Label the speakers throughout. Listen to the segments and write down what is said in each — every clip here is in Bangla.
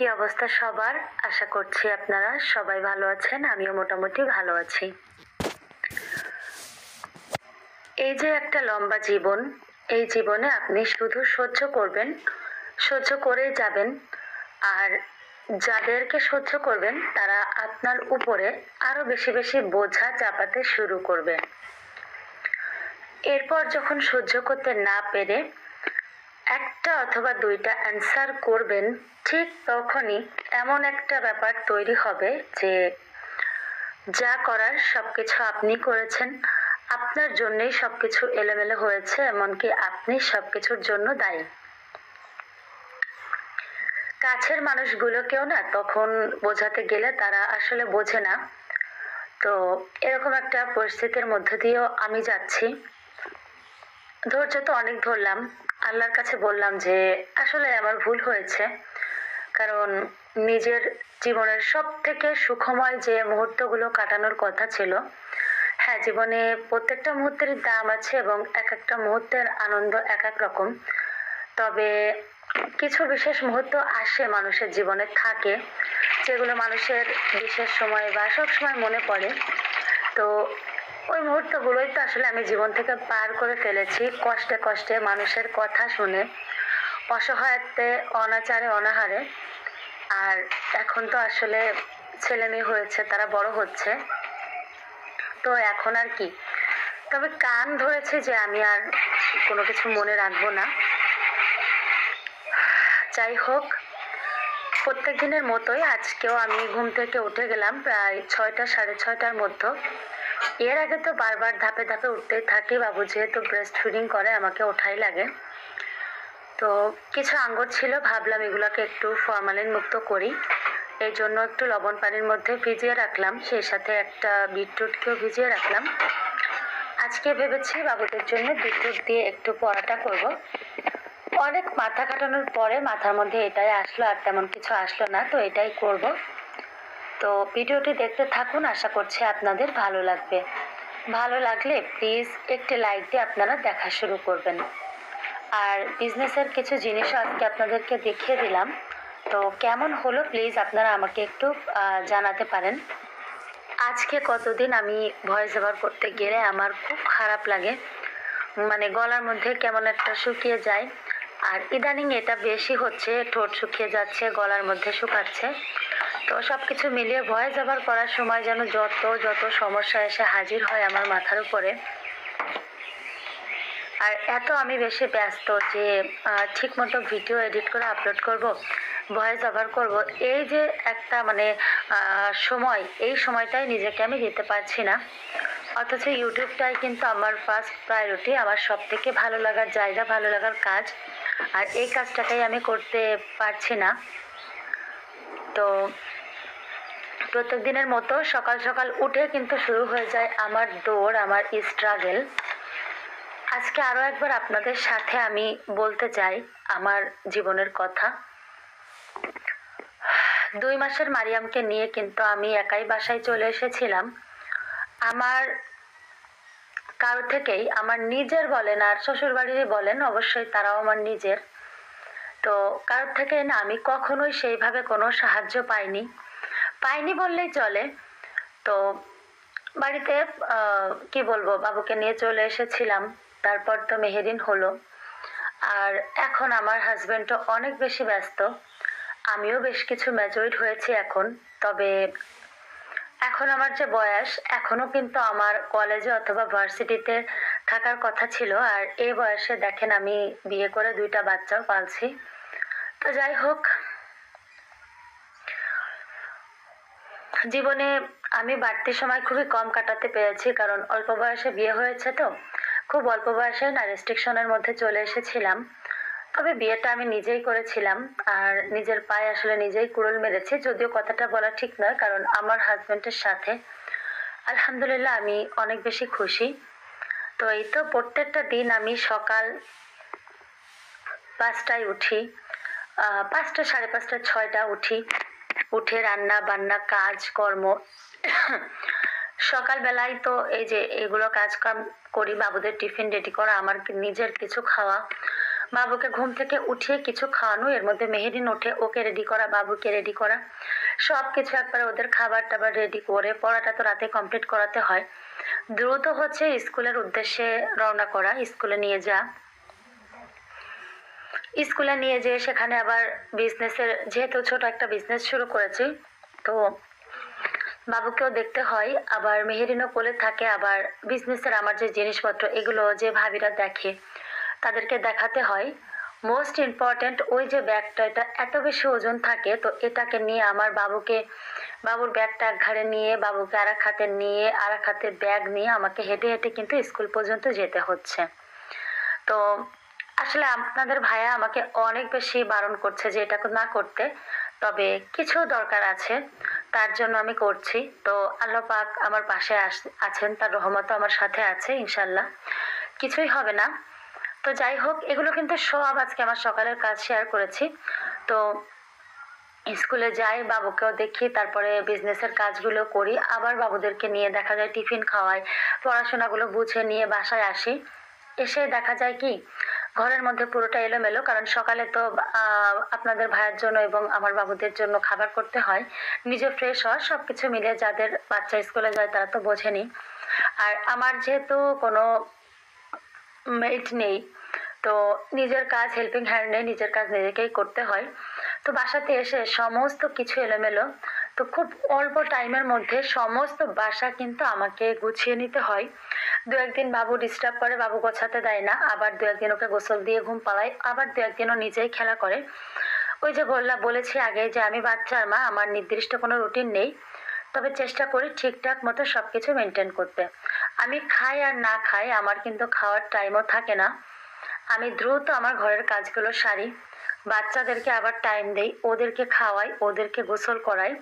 Speaker 1: কি অবস্থা সবার? আশা করছি আপনারা সবাই ভালো আছেন। আমিও মোটামুটি ভালো আছি। এই যে একটা লম্বা জীবন, এই জীবনে আপনি শুধু সহ্য করবেন, সহ্য করেই যাবেন। আর যাদেরকে সহ্য করবেন তারা আপনার উপরে আরো বেশি বেশি বোঝা চাপাতে শুরু করবে। এরপর যখন সহ্য করতে না পেরে একটা অথবা দুইটা অ্যান্সার করবেন, ঠিক তখনই এমন একটা ব্যাপার তৈরি হবে যে যা করার সবকিছু আপনি করেছেন, আপনার জন্যই সবকিছু এলোমেলো হয়েছে, এমনকি আপনি সবকিছুর জন্য দায়ী। কাছের মানুষগুলোকেও না তখন বোঝাতে গেলে তারা আসলে বোঝে না। তো এরকম একটা পরিস্থিতির মধ্য দিয়েও আমি যাচ্ছি। ধৈর্য তো অনেক ধরলাম, আল্লাহর কাছে বললাম যে আসলে আমার ভুল হয়েছে, কারণ নিজের জীবনের সব থেকে সুখময় যে মুহূর্তগুলো কাটানোর কথা ছিল, হ্যাঁ জীবনে প্রত্যেকটা মুহূর্তেরই দাম আছে এবং এক একটা মুহূর্তের আনন্দ এক এক রকম। তবে কিছু বিশেষ মুহূর্ত আসে মানুষের জীবনে, থাকে যেগুলো মানুষের বিশেষ সময় বা সব সময় মনে পড়ে। তো ওই মুহূর্তগুলোই তো আসলে আমি জীবন থেকে পার করে ফেলেছি কষ্টে কষ্টে, মানুষের কথা শুনে, অসহায়ত্বে, অনাচারে, অনাহারে। আর এখন তো আসলে ছেলে মেয়ে হয়েছে, তারা বড় হচ্ছে, তো এখন আর কি। তবে কান ধরেছে যে আমি আর কোনো কিছু মনে রাখবো না। যাই হোক, প্রত্যেক দিনের মতোই আজকেও আমি ঘুম থেকে উঠে গেলাম প্রায় 6টা 6:30টার মধ্যে। এর আগে তো বারবার ধাপে ধাপে উঠতেই থাকি, বাবু যেহেতু ব্রেস্ট ফিডিং করে আমাকে ওঠাই লাগে। তো কিছু আঙ্গুর ছিল, ভাবলাম এগুলোকে একটু ফরমালিন মুক্ত করি, এই জন্য একটু লবণ পানির মধ্যে ভিজিয়ে রাখলাম, সেই সাথে একটা বিটরুটকেও ভিজিয়ে রাখলাম। আজকে ভেবেছি বাবুদের জন্য বিটরুট দিয়ে একটু পরোটা করব। অনেক মাথা কাটানোর পরে মাথার মধ্যে এটাই আসলো, আর তেমন কিছু আসলো না, তো এটাই করব। তো ভিডিওটি দেখতে থাকুন, আশা করছি আপনাদের ভালো লাগবে। ভালো লাগলে প্লিজ একটি লাইক দিয়ে আপনারা দেখা শুরু করবেন। আর বিজনেসের কিছু জিনিসও আজকে আপনাদেরকে দেখিয়ে দিলাম, তো কেমন হলো প্লিজ আপনারা আমাকে একটু জানাতে পারেন। আজকে কতদিন আমি ভয়েস ওভার করতে গেলে আমার খুব খারাপ লাগে, মানে গলার মধ্যে কেমন একটা শুকিয়ে যায়। আর ইদানিং এটা বেশি হচ্ছে, ঠোঁট শুকিয়ে যাচ্ছে, গলার মধ্যে শুকাচ্ছে। তো সব কিছু মিলিয়ে ভয়েস ওভার করার সময় যেন যত যত সমস্যা এসে হাজির হয় আমার মাথার উপরে। আর এত আমি বেশি ব্যস্ত যে ঠিক মতো ভিডিও এডিট করে আপলোড করব, ভয়েস ওভার করব, এই যে একটা মানে সময়, এই সময়টাই নিজেকে আমি দিতে পারছি না। অথচ ইউটিউবটাই কিন্তু আমার ফার্স্ট প্রায়োরিটি, আমার সব থেকে ভালো লাগার জায়গা, ভালো লাগার কাজ। আর এই কাজটাকেই আমি করতে পারছি না। তো প্রত্যেক দিনের মতো সকাল সকাল উঠে কিন্তু শুরু হয়ে যায় আমার দৌড়, আমার স্ট্রাগল। আজকে আরো একবার আপনাদের সাথে আমি বলতে চাই আমার জীবনের কথা। 2 মাসের মারিয়ামকে নিয়ে কিন্তু আমি একাই বাসায় চলে এসেছিলাম। আমার কারো থেকেই, আমার নিজের বলেন আর শ্বশুর বাড়িরই বলেন, অবশ্যই তারাও আমার নিজের, তো কারোর থেকে না আমি কখনোই সেইভাবে কোনো সাহায্য পাইনি, পাইনি বললেই চলে। তো বাড়িতে কি বলবো, বাবুকে নিয়ে চলে এসেছিলাম, তারপর তো মেহেদিন হলো। আর এখন আমার হাজবেন্ডও অনেক বেশি ব্যস্ত, আমিও বেশ কিছু ম্যাচুরড হয়েছি এখন। তবে এখন আমার যে বয়স, এখনো কিন্তু আমার কলেজে অথবা ভার্সিটিতে থাকার কথা ছিল, আর এই বয়সে দেখেন আমি বিয়ে করে 2টা বাচ্চাও পালছি। তো যাই হোক, জীবনে আমি বাড়তি সময় খুবই কম কাটাতে পেরেছি, কারণ অল্প বয়সে বিয়ে হয়েছে, তো খুব অল্প বয়সে না রেস্ট্রিকশনের মধ্যে চলে এসেছিলাম। তবে বিয়েটা আমি নিজেই করেছিলাম, আর নিজের পায়ে আসলে নিজেই কুড়ুল মেরেছি, যদিও কথাটা বলা ঠিক নয়, কারণ আমার হাজবেন্ডের সাথে আলহামদুলিল্লাহ আমি অনেক বেশি খুশি। তো এই তো প্রত্যেকটা দিন আমি সকাল 5টায় উঠি, 5টা 5:30 6টা উঠি, উঠে রান্না বান্না কাজ কর্ম, সকালবেলায় তো এই যে এগুলো কাজ কাম করি, বাবুদের টিফিন রেডি করা, আমার নিজের কিছু খাওয়া, বাবুকে ঘুম থেকে উঠিয়ে কিছু খাওয়ানো, এর মধ্যে মেহেরিন ওঠে, ওকে রেডি করা, বাবুকে রেডি করা, সব কিছু একবারে ওদের খাবার টাবার রেডি করে, পড়াটা তো রাতে কমপ্লিট করাতে হয়। দ্রুত হচ্ছে স্কুলের উদ্দেশ্যে রওনা করা, স্কুলে নিয়ে যেয়ে সেখানে আবার বিজনেসের, যেহেতু ছোট একটা বিজনেস শুরু করেছি, তো বাবুকেও দেখতে হয়, আবার মেহেরিনও কোলে থাকে, আবার বিজনেসের আমার যে জিনিসপত্র এগুলো যে ভাবিরা দেখে তাদেরকে দেখাতে হয়। মোস্ট ইম্পর্ট্যান্ট ওই যে ব্যাগটা, এটা এত বেশি ওজন থাকে, তো এটাকে নিয়ে আমার বাবুর ব্যাগটা এক ঘাড়ে নিয়ে, বাবুকে আর এক হাতে নিয়ে, আর এক হাতে ব্যাগ নিয়ে আমাকে হেঁটে হেঁটে কিন্তু স্কুল পর্যন্ত যেতে হচ্ছে। তো আসলে আপনাদের ভাইয়া আমাকে অনেক বেশি বারণ করছে যে এটা না করতে, তবে কিছু দরকার আছে, তার জন্য আমি করছি। তো আল্লাহ পাক আমার পাশে আছেন, তার রহমতও আমার সাথে আছে, ইনশাল্লাহ কিছুই হবে না। তো যাই হোক, এগুলো কিন্তু সব আজকে আমার সকালের কাজ শেয়ার করেছি। তো স্কুলে যাই, বাবুকেও দেখি, তারপরে বিজনেসের কাজগুলো করি, আবার বাবুদেরকে নিয়ে দেখা যায় টিফিন খাওয়াই, পড়াশোনাগুলো বুঝে নিয়ে বাসায় আসি। এসে দেখা যায় কি ঘরের মধ্যে পুরোটা এলোমেলো, কারণ সকালে তো আপনাদের ভাইয়ের জন্য এবং আমার বাবুদের জন্য খাবার করতে হয়, নিজে ফ্রেশ হওয়া, সব কিছু মিলে, যাদের বাচ্চা স্কুলে যায় তারা তো বোঝেনি। আর আমার যেহেতু কোনো মেট নেই, তো নিজের কাজ, হেল্পিং হ্যান্ড নেই, নিজের কাজ নিজেকেই করতে হয়। তো বাসাতে এসে সমস্ত কিছু এলোমেলো, তো খুব অল্প টাইমের মধ্যে সমস্ত বাসা কিন্তু আমাকে গুছিয়ে নিতে হয়। দু একদিন বাবু ডিস্টার্ব করে, বাবু গোছাতে দেয় না, আবার দু একদিন ওকে গোসল দিয়ে ঘুম পাড়াই, আবার দু একদিনও নিজেই খেলা করে। ওই যে বলেছি আগে যে আমি বাচ্চার মা, আমার নির্দিষ্ট কোনো রুটিন নেই, তবে চেষ্টা করি ঠিকঠাক মতো সব কিছু মেনটেন করতে। আমি খাই আর না খাই, আমার কিন্তু খাওয়ার টাইমও থাকে না। আমি দ্রুত আমার ঘরের কাজগুলো সারি, বাচ্চাদেরকে আবার টাইম দেই, ওদেরকে খাওয়াই, ওদেরকে গোসল করাই,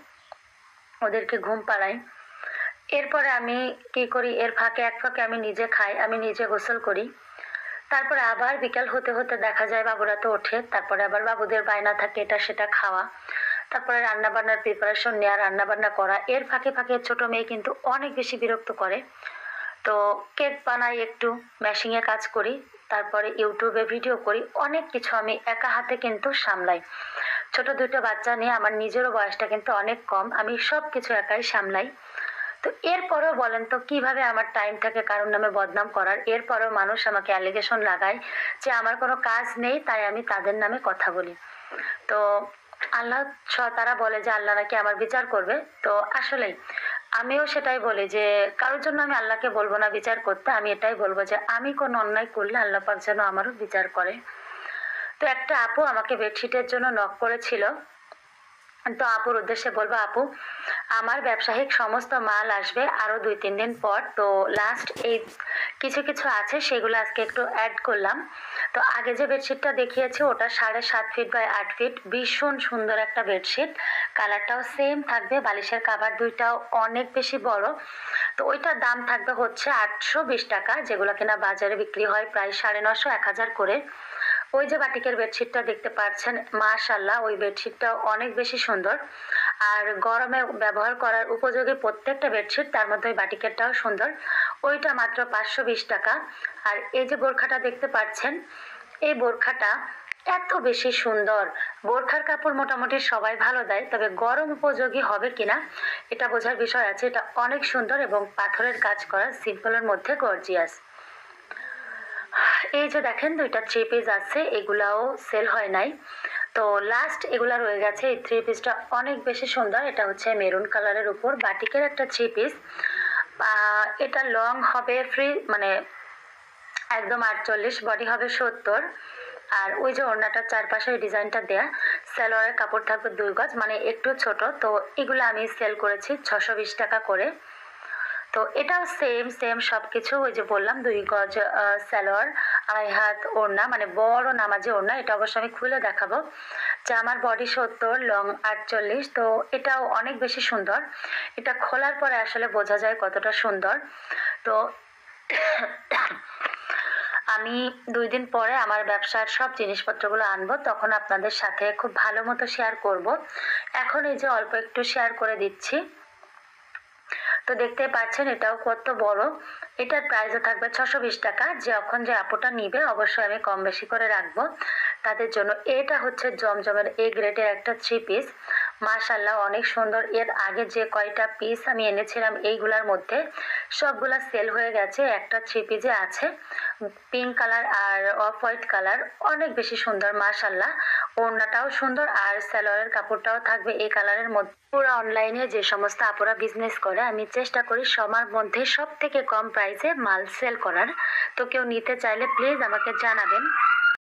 Speaker 1: ওদেরকে ঘুম পাড়াই। এরপরে আমি কি করি, এর এক ফাঁকে আমি নিজে খাই, আমি নিজে গোসল করি। তারপরে আবার বিকাল হতে হতে দেখা যায় বাবুরা তো ওঠে, তারপরে আবার বাবুদের বায়না থাকে এটা সেটা খাওয়া, তারপরে রান্না বান্নার প্রিপারেশন নেওয়া, রান্না বান্না করা। এর ফাঁকে ফাঁকে ছোট মেয়ে কিন্তু অনেক বেশি বিরক্ত করে, তো কেক বানাই, একটু মেশিংয়ে কাজ করি, তারপরে ইউটিউবে ভিডিও করি, অনেক কিছু আমি একা হাতে কিন্তু সামলাই। ছোট দুটো বাচ্চা নিয়ে আমার নিজেরও বয়সটা কিন্তু অনেক কম, আমি সব কিছু একাই সামলাই। তো এরপরেও বলেন তো কিভাবে আমার টাইম থাকে কারোর নামে বদনাম করার? এরপরেও মানুষ আমাকে অ্যালিগেশন লাগায় যে আমার কোনো কাজ নেই, তাই আমি তাদের নামে কথা বলি। তো আল্লাহ, তারা বলে যে আল্লাহ নাকি আমার বিচার করবে। তো আসলেই আমিও সেটাই বলি যে কারোর জন্য আমি আল্লাহকে বলবো না বিচার করতে, আমি এটাই বলবো যে আমি কোনো অন্যায় করলে আল্লাহ পাক যেন আমারও বিচার করে। তো একটা আপু আমাকে বেডশিটের জন্য নক করেছিল, তো আপুর উদ্দেশ্যে বলবো, আপু আমার ব্যবসায়িক সমস্ত মাল আসবে আরো 2-3 দিন পর, তো লাস্ট এই কিছু কিছু আছে সেগুলো আজকে একটু অ্যাড করলাম। তো আগে যে বেডশিটটা দেখিয়েছি ওটা 7.5 ফিট বাই 8 ফিট, ভীষণ সুন্দর একটা বেডশিট, কালারটাও সেম থাকবে, বালিশের কাভার দুইটাও অনেক বেশি বড়। তো ওইটার দাম থাকবে হচ্ছে 820 টাকা, যেগুলো কিনা বাজারে বিক্রি হয় প্রায় 950-1000 করে। ওই যে বাটিকের বেডশিটটা দেখতে পাচ্ছেন, মাশাআল্লাহ ওই বেডশিটটা অনেক বেশি সুন্দর, আর গরমে ব্যবহার করার উপযোগী প্রত্যেকটা বেডশিট, তার মধ্যে ওই বাটিকেরটাও সুন্দর, ওইটা মাত্র 520 টাকা। আর এই যে বোরখাটা দেখতে পাচ্ছেন, এই বোরখাটা এত বেশি সুন্দর, বোরখার কাপড় মোটামুটি সবাই ভালো দেয়, তবে গরম উপযোগী হবে কিনা এটা বোঝার বিষয় আছে। এটা অনেক সুন্দর এবং পাথরের কাজ করা, সিম্পলের মধ্যে গর্জিয়াস। এই যে দেখেন দুইটা 3 পিস আছে, এগুলাও সেল হয় নাই, তো লাস্ট এগুলা রয়ে গেছে। এই 3 পিসটা অনেক বেশি সুন্দর, এটা হচ্ছে মেরুন কালারের উপর বাটিকের একটা 3 পিস। এটা লং হবে ফ্রি, মানে একদম 48, বডি হবে 70, আর ওই যে ওড়নাটার চারপাশে ডিজাইনটা দেয়া, সালোয়ারের কাপড় থাকবে 2 গজ, মানে একটু ছোট। তো এগুলো আমি সেল করেছি 620 টাকা করে। তো এটাও সেম সব কিছু, ওই যে বললাম 2 গজ সালোয়ার, 2.5 হাত ওড়না, মানে বড় নামাজি ওড়না। এটা অবশ্য আমি খুলে দেখাবো যে আমার বডি 70, লং 48। তো এটাও অনেক বেশি সুন্দর, এটা খোলার পরে আসলে বোঝা যায় কতটা সুন্দর। তো আমি 2 দিন পরে আমার ব্যবসার সব জিনিসপত্রগুলো আনবো, তখন আপনাদের সাথে খুব ভালো মতো শেয়ার করব। এখন এই যে অল্প একটু শেয়ার করে দিচ্ছি। তো দেখতে পাচ্ছেন এটাও কত বড়। এটার প্রাইসও থাকবে 620 টাকা। যখন যে আপুটা নিবে অবশ্যই আমি কম বেশি করে রাখবো তাদের জন্য। এটা হচ্ছে জমজমের এ গ্রেডের একটা 3 পিস। মাশাআল্লাহ অনেক সুন্দর। এর আগে যে কয়টা পিস আমি এনেছিলাম এইগুলার মধ্যে সবগুলা সেল হয়ে গেছে। একটা 3 পিসে আছে পিঙ্ক কালার আর অফ হোয়াইট কালার, অনেক বেশি সুন্দর মাশাআল্লাহ। ওড়নাটাও সুন্দর আর সালোয়ারের কাপড়টাও থাকবে এই কালারের মধ্যে। পুরো অনলাইনে যে সমস্ত আপুরা বিজনেস করে আমি চেষ্টা করি সবার মধ্যে সব থেকে কম প্রাইসে মাল সেল করার। তো কেউ নিতে চাইলে প্লিজ আমাকে জানাবেন।